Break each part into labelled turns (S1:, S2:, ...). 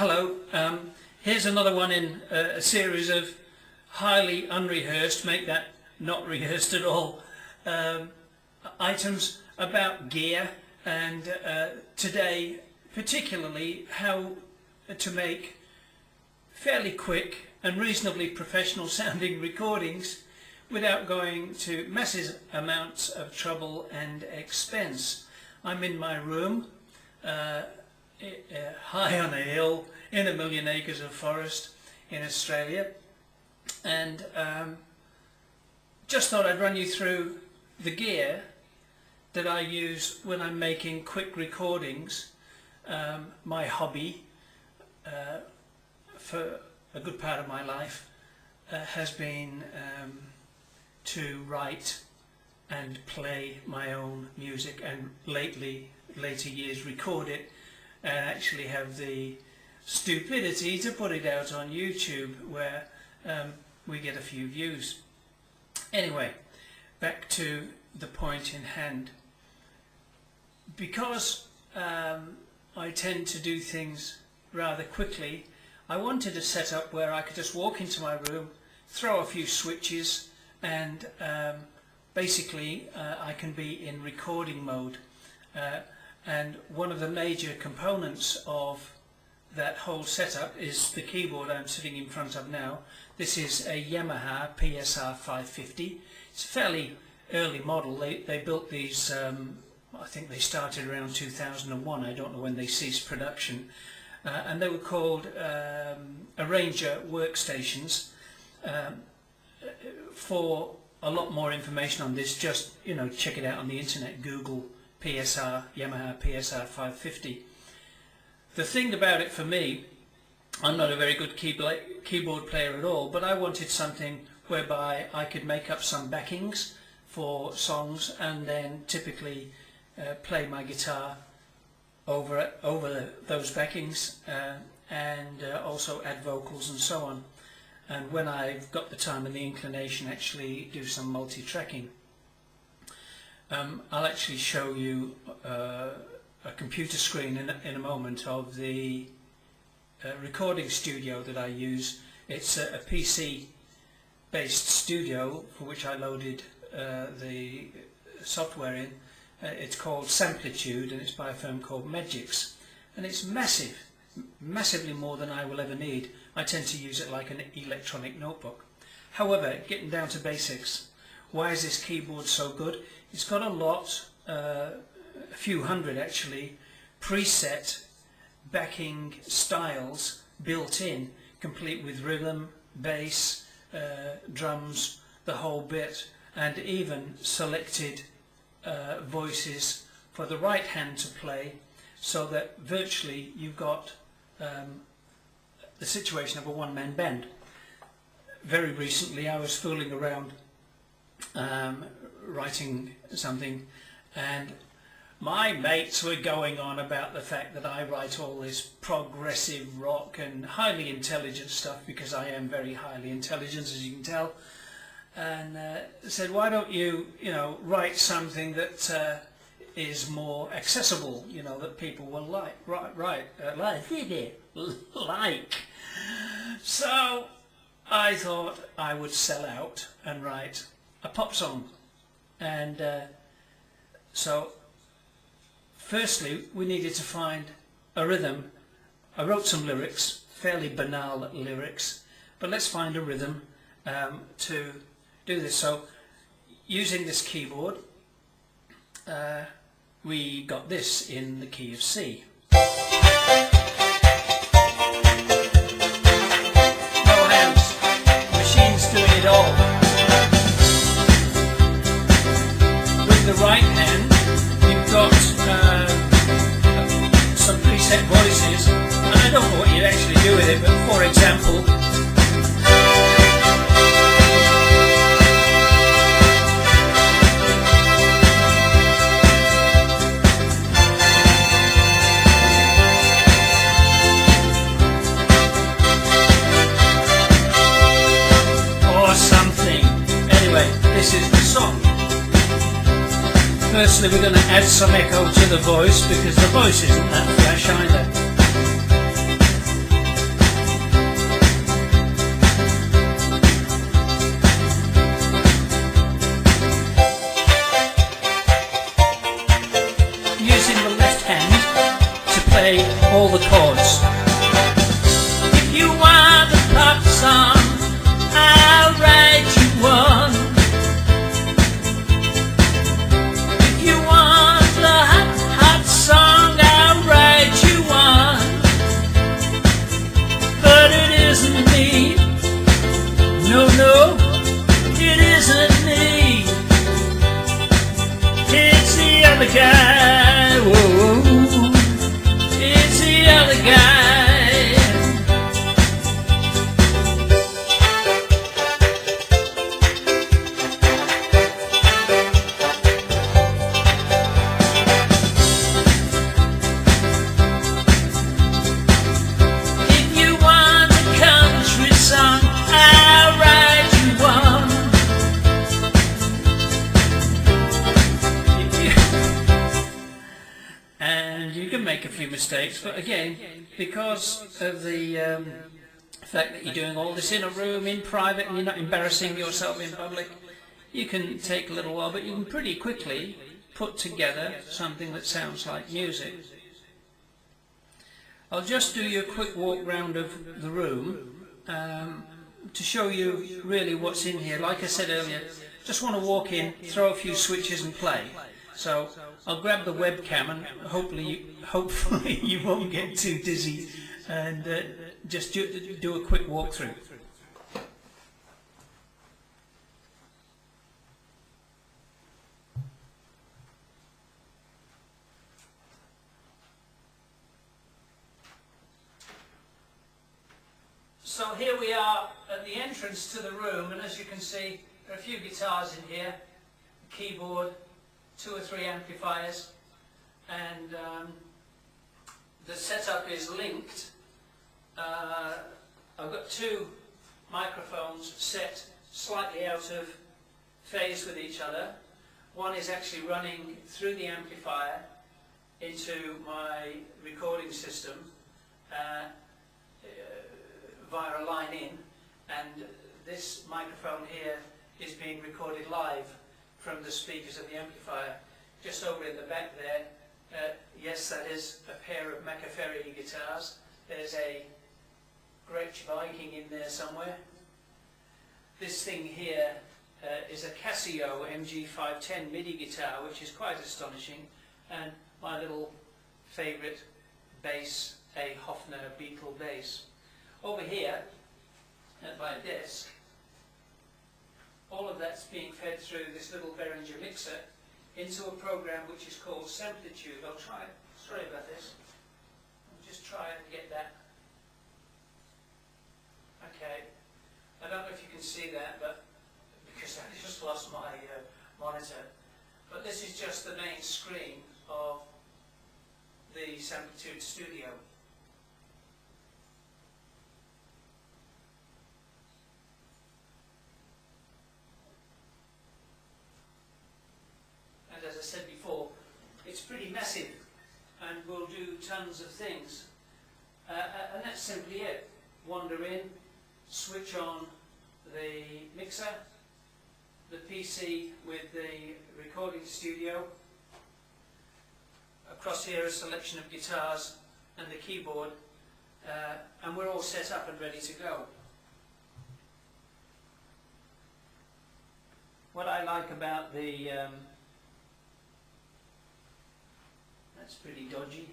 S1: Hello, here's another one in a series of highly unrehearsed, make that not rehearsed at all, items about gear, and today particularly how to make fairly quick and reasonably professional sounding recordings without going to massive amounts of trouble and expense. I'm in my room, high on a hill in a million acres of forest in Australia, and just thought I'd run you through the gear that I use when I'm making quick recordings. My hobby for a good part of my life has been to write and play my own music, and later years record it and actually have the stupidity to put it out on YouTube, where we get a few views. Anyway, back to the point in hand. Because I tend to do things rather quickly, I wanted a setup where I could just walk into my room, throw a few switches, and basically I can be in recording mode. And one of the major components of that whole setup is the keyboard I'm sitting in front of now. This is a Yamaha PSR 550. It's a fairly early model. They built these, I think they started around 2001. I don't know when they ceased production. And they were called Arranger workstations. For a lot more information on this, just check it out on the internet. Google PSR, Yamaha PSR 550. The thing about it for me, I'm not a very good keyboard player at all, but I wanted something whereby I could make up some backings for songs and then typically play my guitar over those backings, and also add vocals and so on. And when I've got the time and the inclination, actually do some multi-tracking. I'll actually show you a computer screen in a moment of the recording studio that I use. It's a PC based studio for which I loaded the software in. It's called Samplitude, and it's by a firm called Magix, and it's massive, massively more than I will ever need. I tend to use it like an electronic notebook. However, getting down to basics, why is this keyboard so good? It's got a lot, a few hundred actually, preset backing styles built in, complete with rhythm, bass, drums, the whole bit, and even selected voices for the right hand to play, so that virtually you've got the situation of a one-man band. Very recently I was fooling around writing something, and my mates were going on about the fact that I write all this progressive rock and highly intelligent stuff, because I am very highly intelligent, as you can tell, and said, why don't you write something that is more accessible, that people will like. So I thought I would sell out and write a pop song. And so firstly we needed to find a rhythm. I wrote some lyrics, fairly banal lyrics, but let's find a rhythm to do this. So using this keyboard, we got this in the key of C. No hands, machine's doing it all. With the right hand, you've got some preset voices, and I don't know what you'd actually do with it, but for example, this is the song. Firstly, we're going to add some echo to the voice, because the voice isn't that flash either. play all the chords. If you want a pop song, I'll write you one. If you want a hot, hot song, I'll write you one. But it isn't me. No, no, it isn't me. It's the other guy. Whoa, it's the other guy. If you want a country song, I'll write you one. And you can make a few mistakes, but again, because of the fact that you're doing all this in a room, in private, and you're not embarrassing yourself in public, you can take a little while, but you can pretty quickly put together something that sounds like music. I'll just do you a quick walk round of the room to show you really what's in here. Like I said earlier, just want to walk in, throw a few switches and play. So I'll grab the webcam and hopefully you won't get too dizzy, and just do a quick walkthrough. So here we are at the entrance to the room, and as you can see, there are a few guitars in here, a keyboard, 2 or 3 amplifiers, and the setup is linked. I've got 2 microphones set slightly out of phase with each other. One is actually running through the amplifier into my recording system via a line in, and this microphone here is being recorded live from the speakers of the amplifier. Just over in the back there, yes, that is a pair of Macaferri guitars. There's a Great Viking in there somewhere. This thing here is a Casio MG510 MIDI guitar, which is quite astonishing, and my little favourite bass, a Hofner Beetle bass. Over here, at my desk, all of that's being fed through this little Behringer mixer into a program which is called Samplitude. I'll try, sorry about this, I'll just try and get that. Okay, I don't know if you can see that, but because I just lost my monitor. But this is just the main screen of the Samplitude Studio. And as I said before, it's pretty massive and will do tons of things. And that's simply it. Wander in, switch on the mixer, the PC with the recording studio, across here a selection of guitars and the keyboard, and we're all set up and ready to go. What I like about the that's pretty dodgy.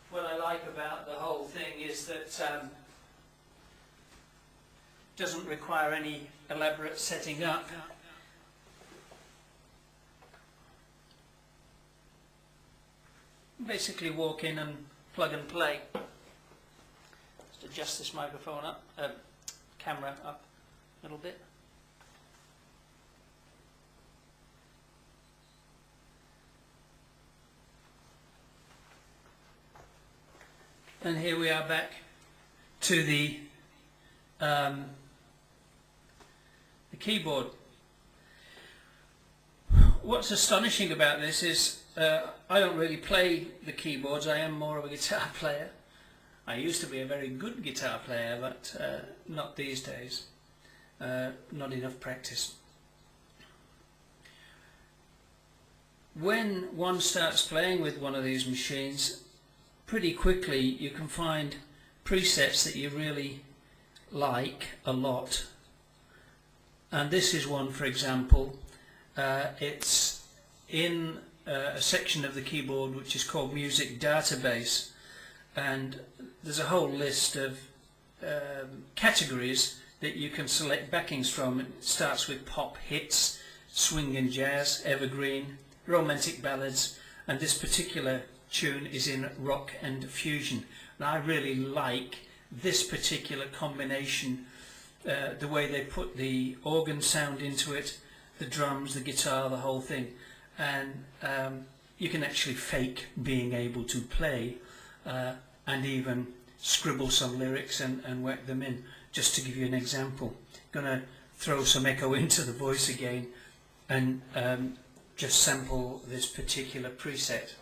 S1: What I like about the whole thing is that doesn't require any elaborate setting up. Basically walk in and plug and play. Just adjust this microphone up, camera up a little bit. And here we are back to the keyboard. What's astonishing about this is I don't really play the keyboards. I am more of a guitar player. I used to be a very good guitar player, but not these days. Not enough practice. When one starts playing with one of these machines, pretty quickly you can find presets that you really like a lot. And this is one, for example. It's in a section of the keyboard which is called Music Database, and there's a whole list of categories that you can select backings from. It starts with pop hits, swing and jazz, evergreen, romantic ballads, and this particular tune is in rock and fusion. And I really like this particular combination, the way they put the organ sound into it, the drums, the guitar, the whole thing. And you can actually fake being able to play and even scribble some lyrics and work them in. Just to give you an example, I'm going to throw some echo into the voice again and just sample this particular preset.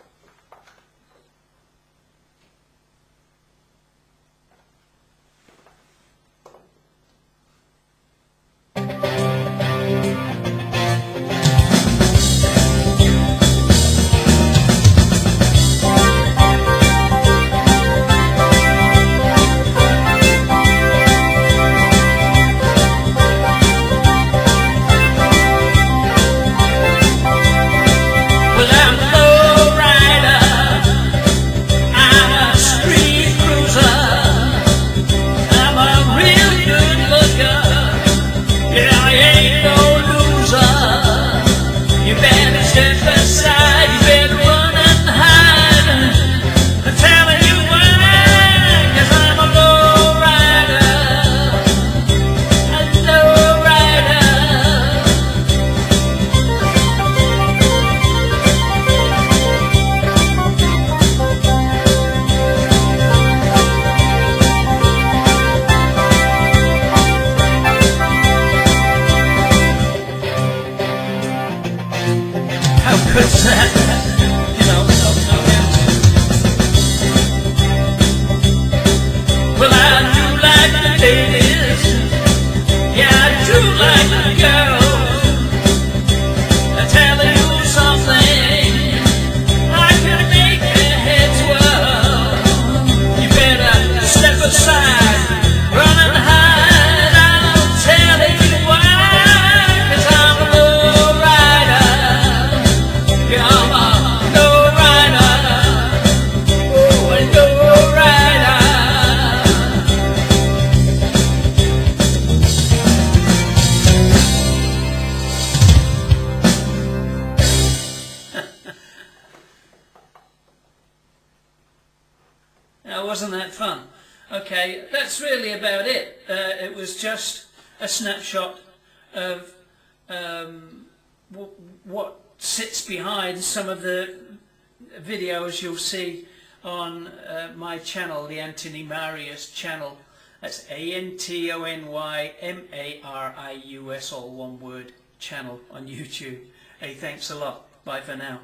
S1: Well, I do like the ladies, yeah, I do like the girls. I tell you something, I can make their heads whirl. You better step aside, run and hide. I'll tell you why, 'cause I'm a low rider. Yeah, I'm a low rider. Oh, a low rider. Now, wasn't that fun? Okay, that's really about it. It was just a snapshot of what sits behind some of the videos you'll see on my channel, the AntonyMarius channel. That's AntonyMarius, all one word, channel on YouTube. Hey, thanks a lot. Bye for now.